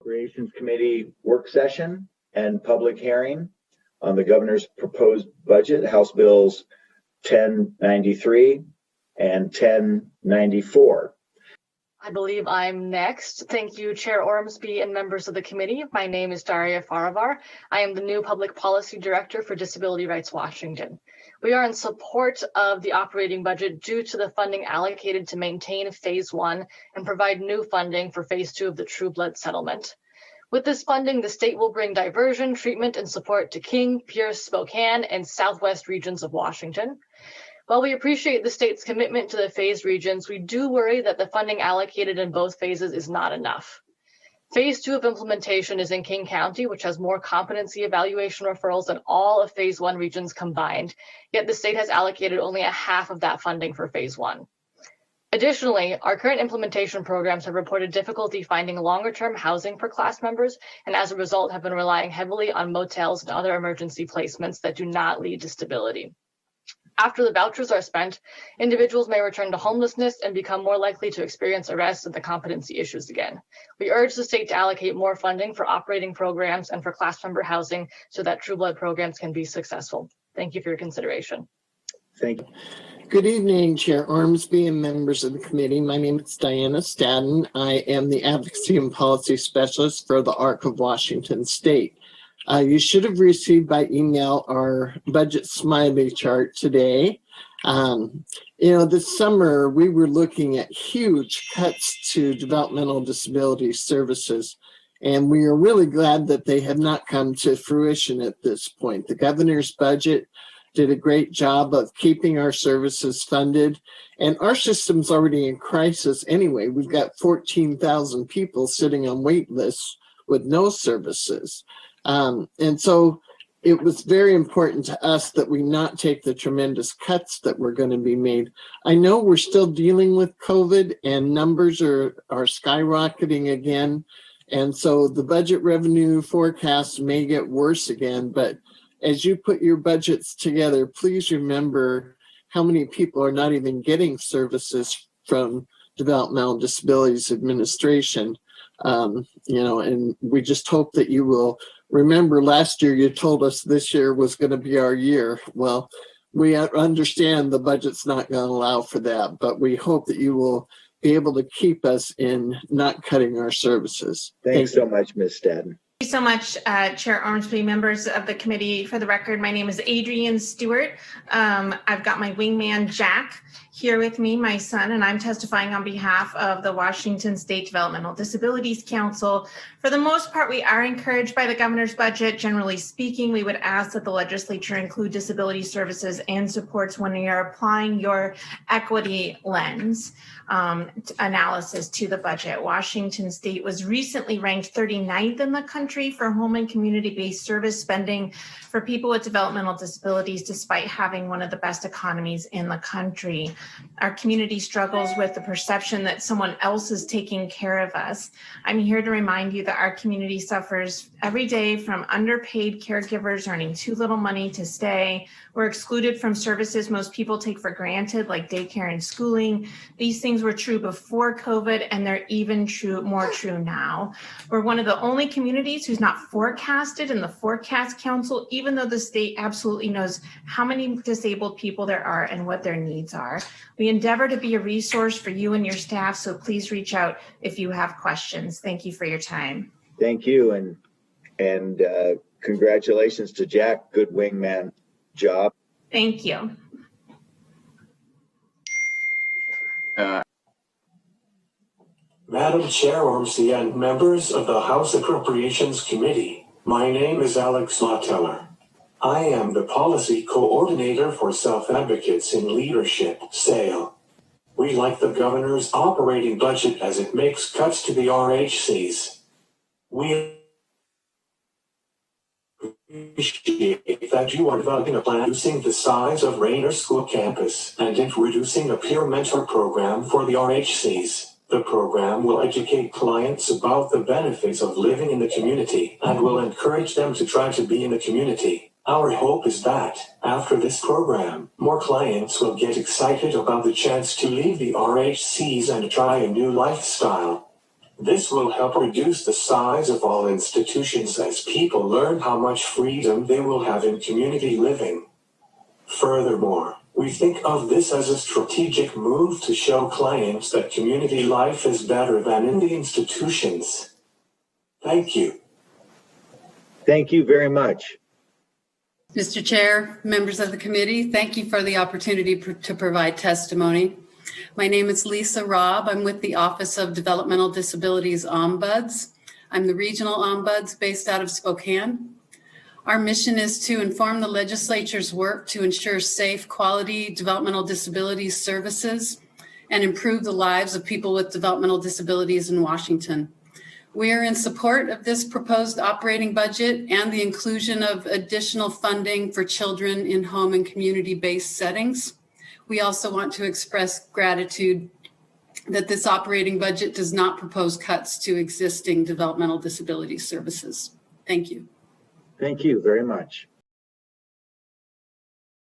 Appropriations Committee work session and public hearing on the governor's proposed budget, House Bills 1093 and 1094. I believe I'm next. Thank you, Chair Ormsby and members of the committee. My name is Daria Faravar. I am the new Public Policy Director for Disability Rights Washington. We are in support of the operating budget due to the funding allocated to maintain Phase 1 and provide new funding for Phase 2 of the True Blood settlement. With this funding, the state will bring diversion, treatment, and support to King, Pierce, Spokane, and Southwest regions of Washington. While we appreciate the state's commitment to the phased regions, we do worry that the funding allocated in both phases is not enough. Phase 2 of implementation is in King County, which has more competency evaluation referrals than all of Phase 1 regions combined, yet the state has allocated only a half of that funding for Phase 1. Additionally, our current implementation programs have reported difficulty finding longer-term housing for class members, and as a result have been relying heavily on motels and other emergency placements that do not lead to stability. After the vouchers are spent, individuals may return to homelessness and become more likely to experience arrests and the competency issues again. We urge the state to allocate more funding for operating programs and for class member housing so that True Blood programs can be successful. Thank you for your consideration. Thank you. Good evening, Chair Ormsby and members of the committee. My name is Diana Stadden. I am the Advocacy and Policy Specialist for the ARC of Washington State. You should have received by email our budget smiley chart today. This summer we were looking at huge cuts to developmental disability services, and we are really glad that they have not come to fruition at this point. The governor's budget did a great job of keeping our services funded, and our system's already in crisis anyway. We've got 14,000 people sitting on wait lists with no services. And so it was very important to us that we not take the tremendous cuts that were going to be made. I know we're still dealing with COVID and numbers are skyrocketing again. And so the budget revenue forecast may get worse again, but as you put your budgets together, please remember how many people are not even getting services from Developmental Disabilities Administration. And we just hope that you will remember last year you told us this year was going to be our year. Well, we understand the budget's not going to allow for that, but we hope that you will be able to keep us in not cutting our services. Thanks so much, Ms. Stadden. Thank you so much, Chair Ormsby, members of the committee. For the record, my name is Adrienne Stewart. I've got my wingman, Jack, here with me, my son, and I'm testifying on behalf of the Washington State Developmental Disabilities Council. For the most part, we are encouraged by the governor's budget. Generally speaking, we would ask that the legislature include disability services and supports when you're applying your equity lens analysis to the budget. Washington State was recently ranked 39th in the country for home and community-based service spending for people with developmental disabilities, despite having one of the best economies in the country. Our community struggles with the perception that someone else is taking care of us. I'm here to remind you that our community suffers every day from underpaid caregivers earning too little money to stay. We're excluded from services most people take for granted, like daycare and schooling. These things were true before COVID, and they're even more true now. We're one of the only communities who's not forecasted in the Forecast Council, even though the state absolutely knows how many disabled people there are and what their needs are. We endeavor to be a resource for you and your staff, so please reach out if you have questions. Thank you for your time. Thank you, and congratulations to Jack. Good wingman job. Thank you. Madam Chair Ormsby and members of the House Appropriations Committee, my name is Alex Lauteller. I am the Policy Coordinator for Self-Advocates in Leadership, SAIL. We like the governor's operating budget as it makes cuts to the RHCs. We appreciate that you are developing a plan reducing the size of Rainer School campus and introducing a peer mentor program for the RHCs. The program will educate clients about the benefits of living in the community and will encourage them to try to be in the community. Our hope is that, after this program, more clients will get excited about the chance to leave the RHCs and try a new lifestyle. This will help reduce the size of all institutions as people learn how much freedom they will have in community living. Furthermore, we think of this as a strategic move to show clients that community life is better than in the institutions. Thank you. Thank you very much. Mr. Chair, members of the committee, thank you for the opportunity to provide testimony. My name is Lisa Robb. I'm with the Office of Developmental Disabilities Ombuds. I'm the regional ombuds based out of Spokane. Our mission is to inform the legislature's work to ensure safe, quality developmental disabilities services and improve the lives of people with developmental disabilities in Washington. We are in support of this proposed operating budget and the inclusion of additional funding for children in home and community-based settings. We also want to express gratitude that this operating budget does not propose cuts to existing developmental disability services. Thank you. Thank you very much.